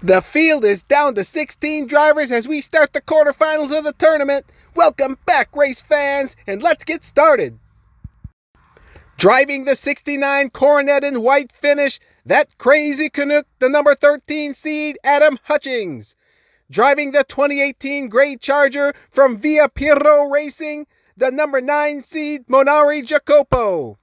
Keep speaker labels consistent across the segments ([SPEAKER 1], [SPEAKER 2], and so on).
[SPEAKER 1] The field is down to 16 drivers as we start the quarterfinals of the tournament. Welcome back, race fans, and let's get started. Driving the 69 Coronet in white finish, that crazy Canuck, the number 13 seed, Adam Hutchings. Driving the 2018 Gray Charger from Via Pirro Racing, the number 9 seed, Monari Jacopo.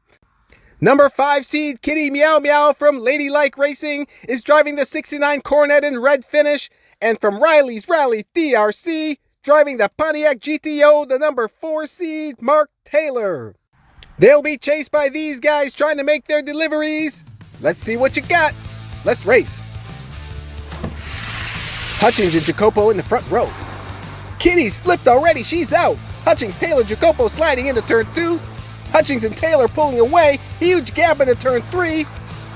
[SPEAKER 1] Number 5 seed, Kitty Meow Meow from Ladylike Racing is driving the 69 Coronet in red finish. And from Riley's Rally DRC, driving the Pontiac GTO, the number 4 seed, Mark Taylor. They'll be chased by these guys trying to make their deliveries. Let's see what you got. Let's race. Hutchings and Jacopo in the front row. Kitty's flipped already, she's out. Hutchings, Taylor, Jacopo sliding into turn 2. Hutchings and Taylor pulling away, huge gap into turn 3.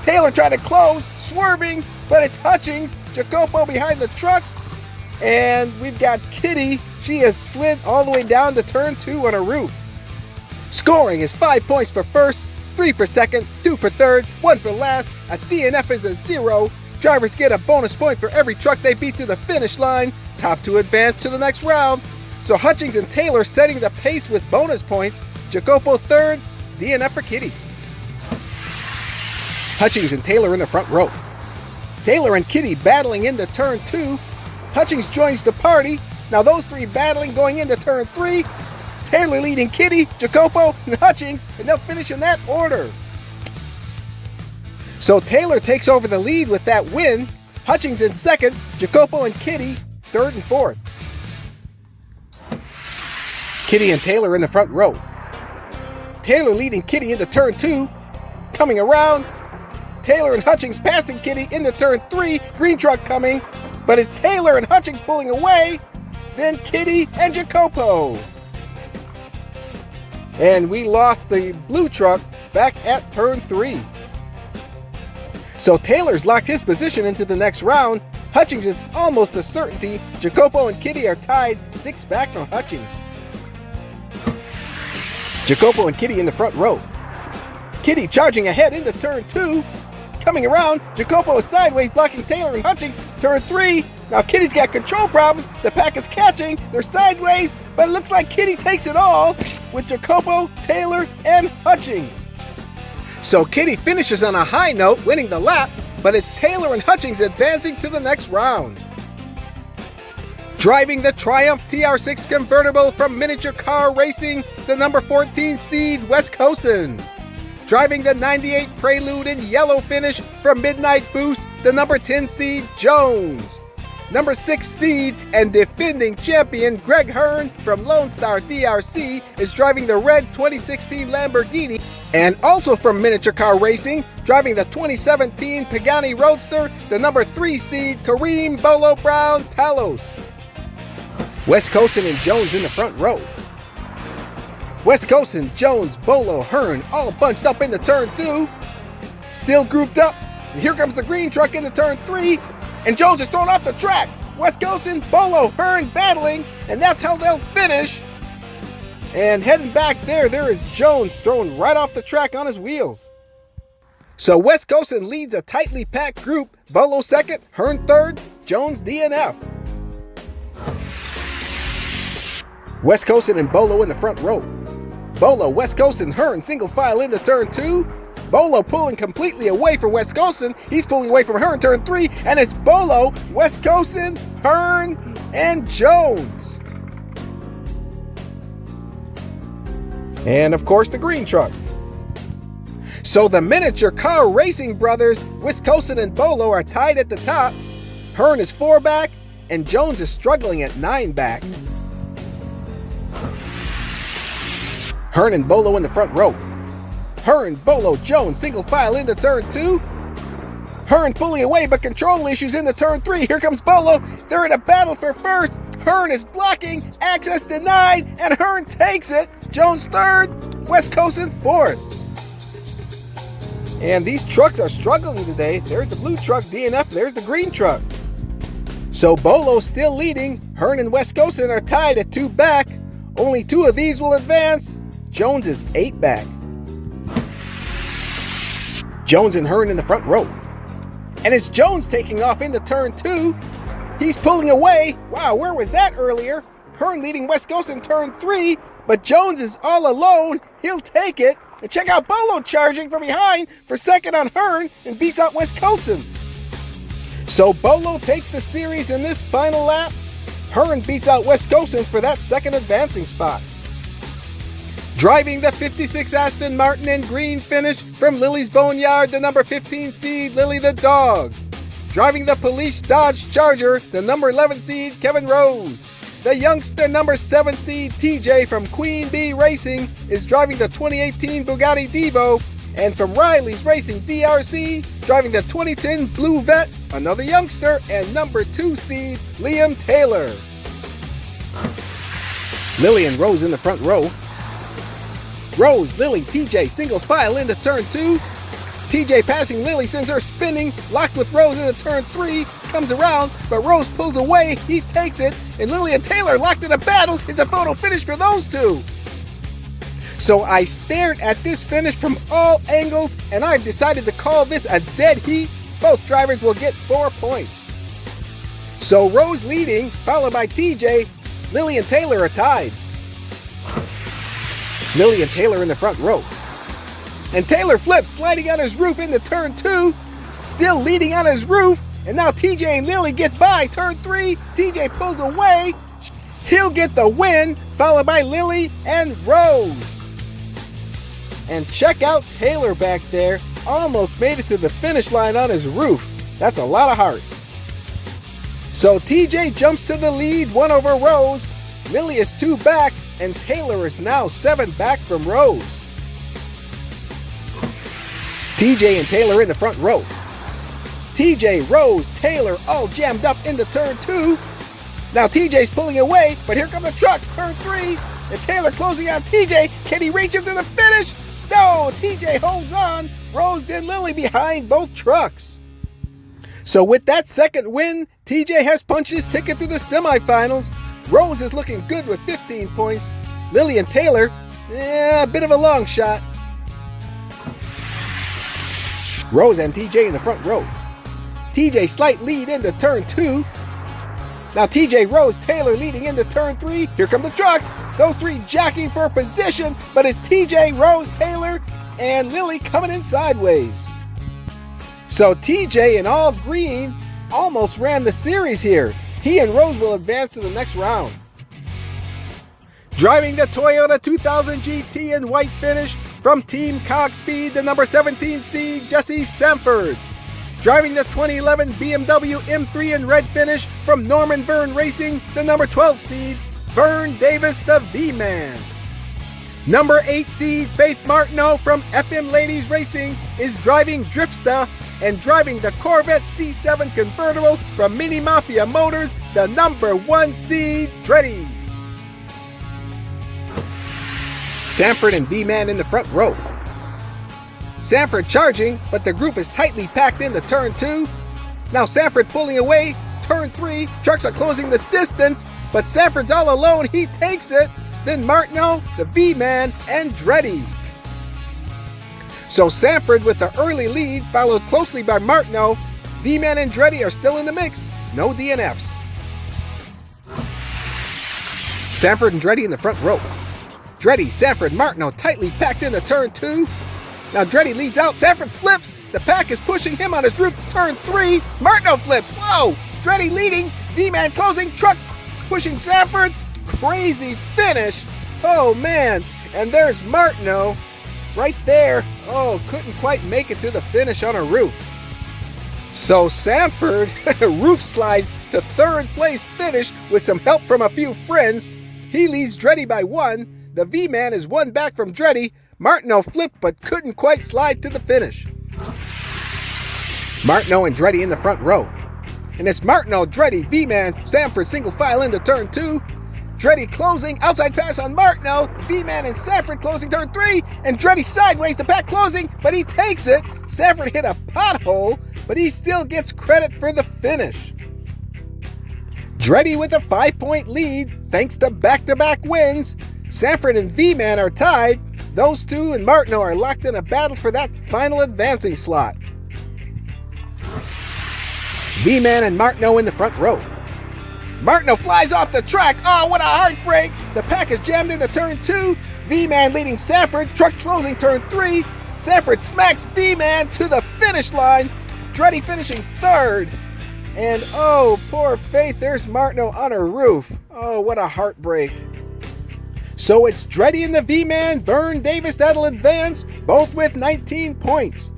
[SPEAKER 1] Taylor trying to close, swerving, but it's Hutchings, Jacopo behind the trucks. And we've got Kitty, she has slid all the way down to turn 2 on her roof. Scoring is 5 points for first, 3 for second, 2 for third, 1 for last. A DNF is a 0. Drivers get a bonus point for every truck they beat to the finish line. Top 2 advance to the next round. So Hutchings and Taylor setting the pace with bonus points. Jacopo third, DNF for Kitty. Hutchings and Taylor in the front row. Taylor and Kitty battling into turn 2. Hutchings joins the party. Now those three battling going into turn 3. Taylor leading Kitty, Jacopo, and Hutchings, and they'll finish in that order. So Taylor takes over the lead with that win. Hutchings in second, Jacopo and Kitty third and fourth. Kitty and Taylor in the front row. Taylor leading Kitty into turn 2. Coming around, Taylor and Hutchings passing Kitty into turn 3. Green truck coming, but it's Taylor and Hutchings pulling away. Then Kitty and Jacopo. And we lost the blue truck back at turn 3. So Taylor's locked his position into the next round. Hutchings is almost a certainty. Jacopo and Kitty are tied 6 back from Hutchings. Jacopo and Kitty in the front row. Kitty charging ahead into turn 2. Coming around, Jacopo is sideways blocking Taylor and Hutchings. Turn 3. Now Kitty's got control problems. The pack is catching. They're sideways, but it looks like Kitty takes it all with Jacopo, Taylor, and Hutchings. So Kitty finishes on a high note, winning the lap, but it's Taylor and Hutchings advancing to the next round. Driving the Triumph TR6 convertible from Miniature Car Racing, the number 14 seed, Wes Cosen. Driving the 98 Prelude in yellow finish from Midnight Boost, the number 10 seed, Jones. Number 6 seed and defending champion Greg Hearn from Lone Star DRC is driving the red 2016 Lamborghini. And also from Miniature Car Racing, driving the 2017 Pagani Roadster, the number 3 seed Kareem Bolo Brown Palos. Wes Cosen and Jones in the front row. Wes Cosen, Jones, Bolo, Hearn all bunched up into turn 2. Still grouped up. And here comes the green truck into turn 3. And Jones is thrown off the track. Wes Cosen, Bolo, Hearn battling. And that's how they'll finish. And heading back there is Jones thrown right off the track on his wheels. So Wes Cosen leads a tightly packed group. Bolo second, Hearn third, Jones DNF. Wes Cosen and Bolo in the front row. Bolo, Wes Cosen, Hearn single file into turn 2. Bolo pulling completely away from Wes Cosen. He's pulling away from Hearn turn 3. And it's Bolo, Wes Cosen, Hearn, and Jones. And of course the green truck. So the Miniature Car Racing brothers, Wes Cosen and Bolo, are tied at the top. Hearn is 4 back, and Jones is struggling at 9 back. Hearn and Bolo in the front row. Hearn, Bolo, Jones, single file into turn 2. Hearn pulling away, but control issues into turn 3. Here comes Bolo. They're in a battle for first. Hearn is blocking, access denied, and Hearn takes it. Jones third, Wes Cosen fourth. And these trucks are struggling today. There's the blue truck, DNF. There's the green truck. So Bolo still leading. Hearn and Wes Cosen are tied at 2 back. Only 2 of these will advance. Jones is 8 back. Jones and Hearn in the front row. And it's Jones taking off into turn 2. He's pulling away. Wow, where was that earlier? Hearn leading West Coast in turn 3, but Jones is all alone. He'll take it. And check out Bolo charging from behind for second on Hearn and beats out West Coast. So Bolo takes the series in this final lap. Hearn beats out West Coast for that second advancing spot. Driving the 56 Aston Martin in green finish from Lily's Boneyard, the number 15 seed Lily the Dog. Driving the Police Dodge Charger, the number 11 seed Kevin Rose. The youngster number 7 seed TJ from Queen Bee Racing is driving the 2018 Bugatti Devo, and from Riley's Racing DRC, driving the 2010 Blue Vet, another youngster, and number 2 seed Liam Taylor. Lily and Rose in the front row. Rose, Lily, TJ single file into turn 2. TJ passing Lily sends her spinning, locked with Rose into turn 3, comes around, but Rose pulls away, he takes it, and Lily and Taylor locked in a battle. It's a photo finish for those two. So I stared at this finish from all angles, and I've decided to call this a dead heat. Both drivers will get 4 points. So Rose leading, followed by TJ. Lily and Taylor are tied. Lily and Taylor in the front row. And Taylor flips, sliding on his roof into turn 2, still leading on his roof, and now TJ and Lily get by turn 3, TJ pulls away, he'll get the win, followed by Lily and Rose. And check out Taylor back there, almost made it to the finish line on his roof. That's a lot of heart. So TJ jumps to the lead, 1 over Rose, Lily is 2 back, and Taylor is now 7 back from Rose. TJ and Taylor in the front row. TJ, Rose, Taylor all jammed up into turn 2. Now TJ's pulling away, but here come the trucks, turn 3. And Taylor closing on TJ. Can he reach him to the finish? No, TJ holds on. Rose then Lily behind both trucks. So with that second win, TJ has punched his ticket to the semifinals. Rose is looking good with 15 points. Lily and Taylor, a bit of a long shot. Rose and TJ in the front row. TJ slight lead into turn 2. Now TJ, Rose, Taylor leading into turn 3. Here come the trucks. Those 3 jockeying for position, but it's TJ, Rose, Taylor, and Lily coming in sideways. So TJ in all green almost ran the series here. He and Rose will advance to the next round. Driving the Toyota 2000 GT in white finish from Team Cogspeed, the number 17 seed Jesse Sanford. Driving the 2011 BMW M3 in red finish from Norman Byrne Racing, the number 12 seed Vern Davis, the V-Man. Number 8 seed Faith Martineau from FM Ladies Racing is driving Dripsta, and driving the Corvette C7 convertible from Mini Mafia Motors, the number 1 seed Dreddy. Sanford and V-Man in the front row. Sanford charging, but the group is tightly packed into turn 2. Now Sanford pulling away, turn 3, trucks are closing the distance, but Sanford's all alone, he takes it. Then Martineau, the V-Man, and Dreddy. So Sanford with the early lead, followed closely by Martineau. V-Man and Dreddy are still in the mix, no DNFs. Sanford and Dreddy in the front row. Dreddy, Sanford, Martineau tightly packed into turn 2. Now Dreddy leads out, Sanford flips, the pack is pushing him on his roof to turn 3. Martineau flips, whoa! Dreddy leading, V-Man closing, truck pushing Sanford. Crazy finish, oh man, and there's Martineau right there. Oh, couldn't quite make it to the finish on a roof. So Sanford roof slides to 3rd place finish with some help from a few friends. He leads Dreddy by 1. The V-Man is 1 back from Dreddy. Martineau flipped but couldn't quite slide to the finish. Martineau and Dreddy in the front row. And it's Martineau, Dreddy, V-Man, Sanford single file into turn 2. Dreddy closing, outside pass on Martineau. V-Man and Sanford closing turn 3. And Dreddy sideways, the pack closing, but he takes it. Sanford hit a pothole, but he still gets credit for the finish. Dreddy with a 5-point lead, thanks to back-to-back wins. Sanford and V-Man are tied. Those two and Martineau are locked in a battle for that final advancing slot. V-Man and Martineau in the front row. Martineau flies off the track. Oh, what a heartbreak! The pack is jammed into turn 2. V-Man leading Sanford. Truck closing turn 3. Sanford smacks V-Man to the finish line. Dreddy finishing third. And oh, poor Faith, there's Martineau on her roof. Oh, what a heartbreak. So it's Dreddy and the V-Man, Vern Davis that'll advance, both with 19 points.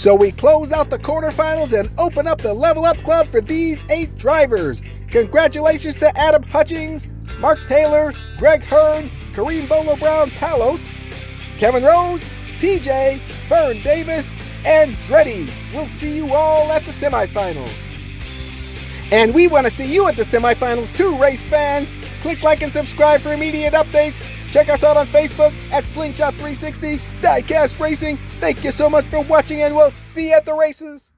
[SPEAKER 1] So we close out the quarterfinals and open up the Level Up Club for these 8 drivers. Congratulations to Adam Hutchings, Mark Taylor, Greg Hearn, Kareem Bolo Brown Palos, Kevin Rose, TJ, Vern Davis, and Dreddy. We'll see you all at the semifinals. And we want to see you at the semifinals too, race fans. Click like and subscribe for immediate updates. Check us out on Facebook at Slingshot 360, Diecast Racing. Thank you so much for watching, and we'll see you at the races.